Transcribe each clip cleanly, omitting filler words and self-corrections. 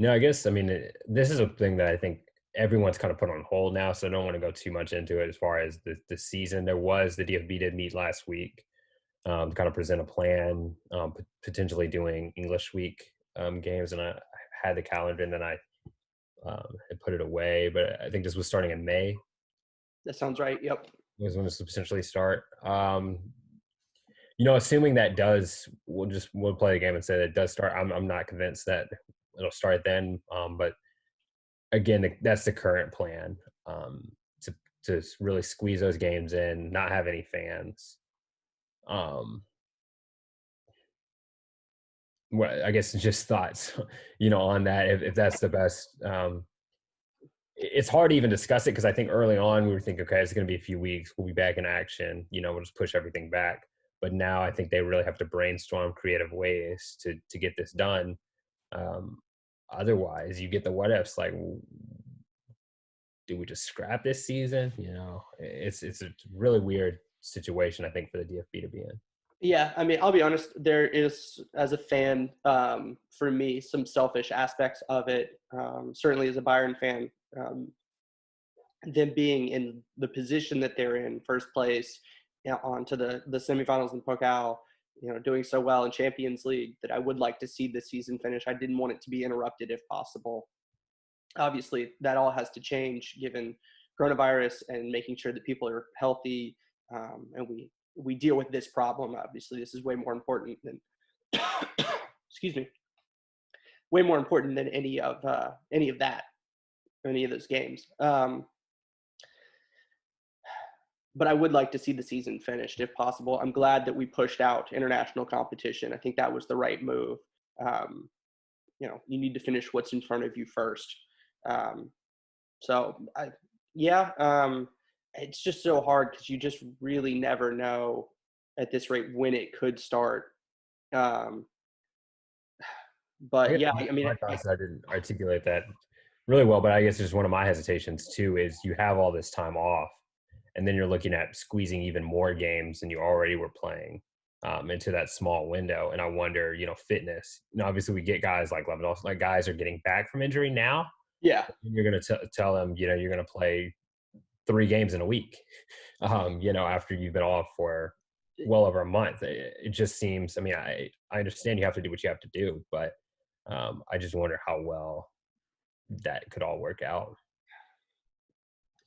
No, I guess, I mean, this is a thing that I think everyone's kind of put on hold now, so I don't want to go too much into it as far as the season. The DFB did meet last week to kind of present a plan, potentially doing English week games, and I had the calendar and then I had put it away, but I think this was starting in May That sounds right. Yep. was when this would potentially start. Assuming that we'll play the game and say that it does start. I'm not convinced that it'll start then, but again, that's the current plan, to really squeeze those games in, not have any fans. Um, what I guess just thoughts, on that if that's the best. It's hard to even discuss it because I think early on we were thinking, okay, it's going to be a few weeks, we'll be back in action, we'll just push everything back. But now I think they really have to brainstorm creative ways to get this done. Um, Otherwise, you get the what ifs like, do we just scrap this season? It's a really weird situation, I think, for the DFB to be in. Yeah, I mean, I'll be honest. There is, as a fan, for me, some selfish aspects of it. Certainly, as a Bayern fan, them being in the position that they're in, first place, on to the semifinals in Pokal, doing so well in Champions League, that I would like to see the season finish. I didn't want it to be interrupted if possible. Obviously, that all has to change given coronavirus and making sure that people are healthy, and we deal with this problem. Obviously, this is way more important than excuse me, way more important than any of that, any of those games. But I would like to see the season finished if possible. I'm glad that we pushed out international competition. I think that was the right move. Um, you need to finish what's in front of you first. Um, yeah, it's just so hard because you just really never know at this rate when it could start. Um, I but guess yeah, I mean, my thoughts, I didn't articulate that really well, but I guess just one of my hesitations too is you have all this time off, and then you're looking at squeezing even more games than you already were playing, into that small window. And I wonder, fitness. Obviously we get guys like Lewandowski, like guys are getting back from injury now. yeah, You're going to tell them, you're going to play 3 games in a week, after you've been off for well over a month. It just seems. I mean, I understand you have to do what you have to do, but I just wonder how well that could all work out.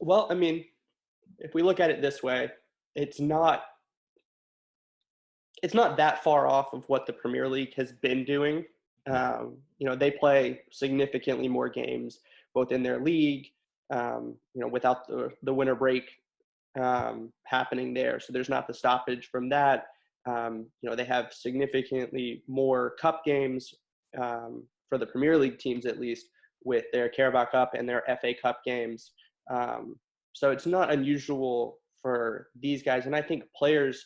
well, I mean, if we look at it this way, it's not it's not that far off of what the Premier League has been doing. They play significantly more games, both in their league, without the winter break happening there. So there's not the stoppage from that. They have significantly more cup games, for the Premier League teams, at least, with their Carabao Cup and their FA Cup games. So it's not unusual for these guys. And I think players,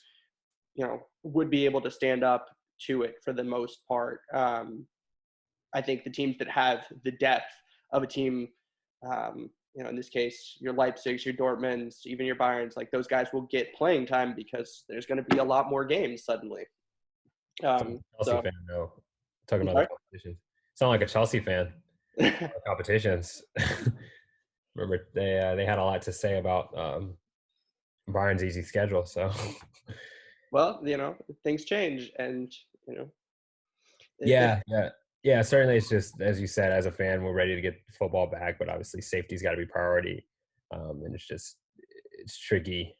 would be able to stand up to it for the most part. I think the teams that have the depth of a team, in this case, your Leipzigs, your Dortmunds, even your Bayerns, like those guys will get playing time because there's going to be a lot more games suddenly. Chelsea So, fan, though. Talking I'm about the sorry. competitions. Sound like a Chelsea fan. Competitions. Remember, they had a lot to say about Bayern's easy schedule. So Well, things change, and it, yeah, yeah, yeah. Certainly, it's just as you said. As a fan, we're ready to get football back, but obviously, safety's got to be priority, and it's tricky,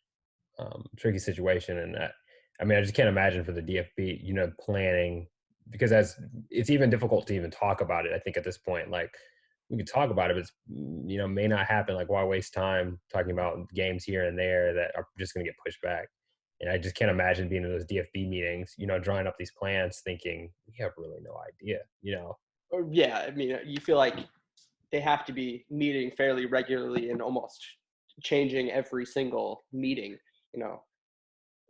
tricky situation. And I mean, I just can't imagine for the DFB, planning because as it's even difficult to even talk about it. I think at this point, like we could talk about it, but it's, may not happen. Like why waste time talking about games here and there that are just going to get pushed back? And I just can't imagine being in those DFB meetings, drawing up these plans, thinking we have really no idea. yeah, I mean, you feel like they have to be meeting fairly regularly and almost changing every single meeting, you know.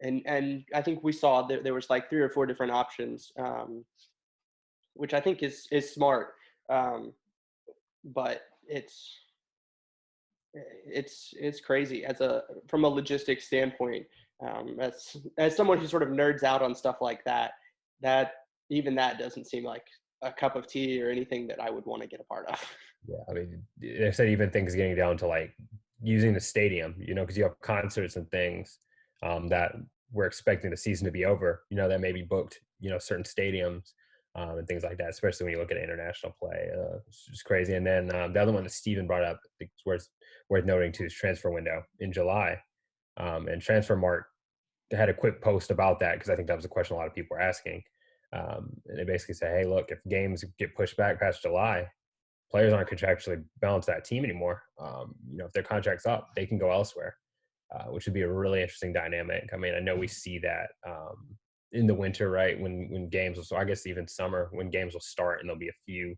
And I think we saw that there was like 3 or 4 different options, which I think is smart. Um, but it's crazy as a from a logistics standpoint. As someone who sort of nerds out on stuff like that, that even that doesn't seem like a cup of tea or anything that I would want to get a part of. Yeah, I mean, they said even things getting down to like using the stadium, because you have concerts and things that we're expecting the season to be over, that may be booked, certain stadiums and things like that, especially when you look at international play. It's just crazy. And then the other one that Steven brought up, I think it's worth noting too, is transfer window in July. And Transfer Mark had a quick post about that because I think that was a question a lot of people were asking. And they basically say, hey, look, if games get pushed back past July, players aren't contractually bound to that team anymore. If their contract's up, they can go elsewhere, which would be a really interesting dynamic. I mean, I know we see that in the winter, right? When games will, so I guess even summer, when games will start and there'll be a few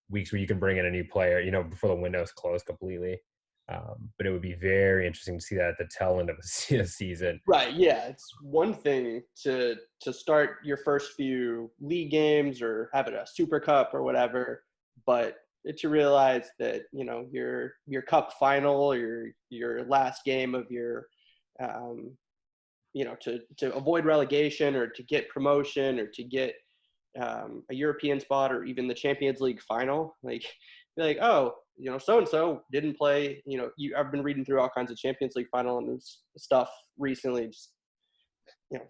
weeks where you can bring in a new player, before the window's closed completely. But it would be very interesting to see that at the tail end of a season. Right. Yeah. It's one thing to start your first few league games or have it a super cup or whatever, but to realize that, your cup final or your last game of your, to avoid relegation or to get promotion or to get a European spot or even the Champions League final, like be like, oh, so and so didn't play. I've been reading through all kinds of Champions League final and stuff recently, just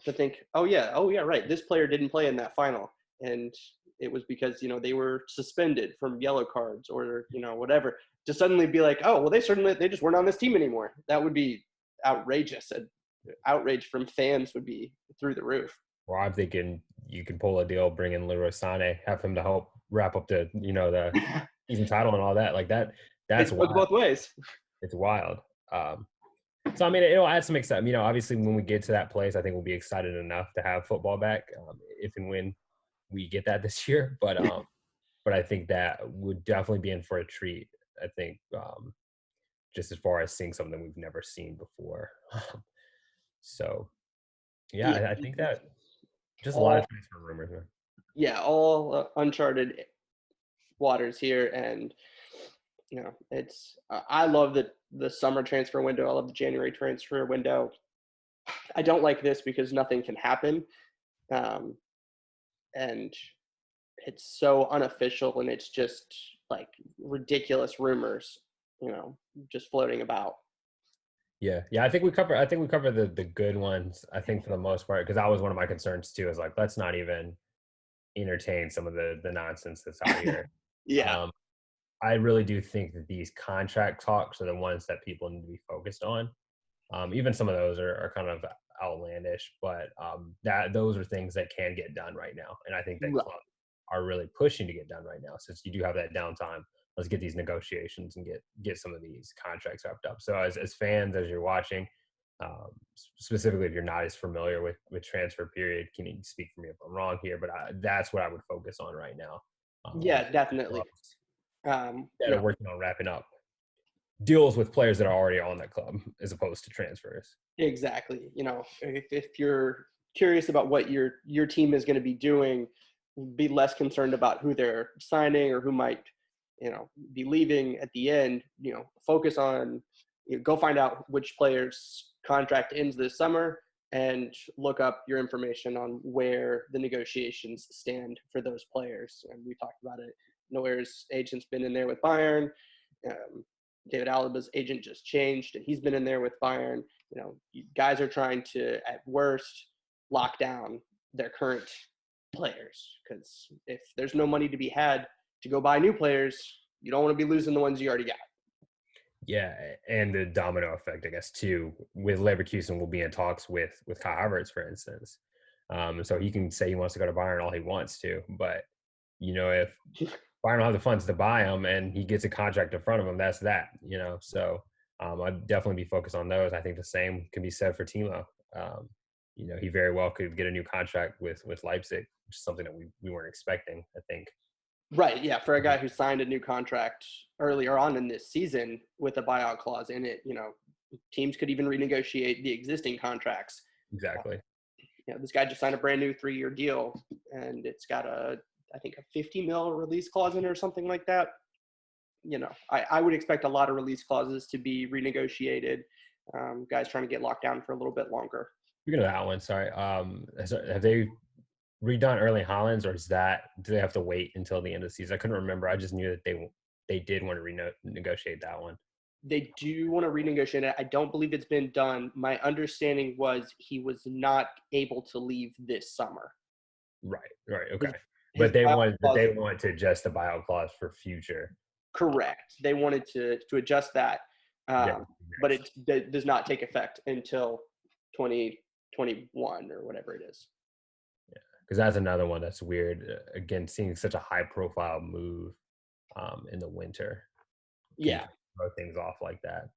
to think, oh yeah, right, this player didn't play in that final, and it was because they were suspended from yellow cards or whatever. To suddenly be like, oh well, they just weren't on this team anymore. That would be outrageous. Outrage from fans would be through the roof. Well, I'm thinking you can pull a deal, bring in Leroy Sané, have him to help wrap up the season title and all that. Like that, that's It goes wild. both ways. It's wild. So I mean, it'll add some excitement. Obviously, when we get to that place, I think we'll be excited enough to have football back, if and when we get that this year. But I think that would definitely be in for a treat. I think just as far as seeing something we've never seen before. So yeah, Yeah, I think that just a lot of all transfer rumors, man. all uncharted waters here, and it's I love the summer transfer window. I love the January transfer window. I don't like this because nothing can happen, um, and it's so unofficial, and it's just like ridiculous rumors, just floating about. Yeah. I think we cover the good ones. I think for the most part, because that was one of my concerns too. Is like let's not even entertain some of the nonsense that's out here. Yeah, Um, I really do think that these contract talks are the ones that people need to be focused on. Even some of those are kind of outlandish, but that those are things that can get done right now, and I think that right. clubs are really pushing to get done right now. Since you do have that downtime, let's get these negotiations and get some of these contracts wrapped up. So as fans, as you're watching, specifically if you're not as familiar with transfer period, can you speak for me if I'm wrong here? But that's what I would focus on right now. Yeah, definitely. Clubs Um, that you are know, working on wrapping up deals with players that are already on that club as opposed to transfers. exactly. If you're curious about what your team is going to be doing, be less concerned about who they're signing or who might, be leaving at the end. Focus on, go find out which player's contract ends this summer and look up your information on where the negotiations stand for those players. And we talked about it. Neuer's agent's been in there with Bayern. Um, David Alaba's agent just changed, and he's been in there with Bayern. Guys are trying to, at worst, lock down their current players, because if there's no money to be had to go buy new players, you don't want to be losing the ones you already got. Yeah, and the domino effect, I guess, too. With Leverkusen, will be in talks with Kai Havertz, for instance. So he can say he wants to go to Bayern all he wants to, but if Bayern don't have the funds to buy him and he gets a contract in front of him, that's that. So I'd definitely be focused on those. I think the same can be said for Timo. He very well could get a new contract with Leipzig, which is something that we weren't expecting, I think. Right, yeah, for a guy who signed a new contract earlier on in this season with a buyout clause in it, teams could even renegotiate the existing contracts. Exactly. This guy just signed a brand new 3-year deal, and it's got I think a 50 mil release clause in it or something like that. I would expect a lot of release clauses to be renegotiated. Guys trying to get locked down for a little bit longer. Speaking of that one, sorry. Have they redone Erling Haaland's, or do they have to wait until the end of the season? I couldn't remember. I just knew that they did want to negotiate that one. They do want to renegotiate it. I don't believe it's been done. My understanding was he was not able to leave this summer. Right, His okay. his buyout But clause. they want to adjust the buyout clause for future. Correct. They wanted to adjust that, Yeah, but next. it does not take effect until 2021 or whatever it is. Because that's another one that's weird. Again, seeing such a high profile move in the winter can Yeah. throw things off like that.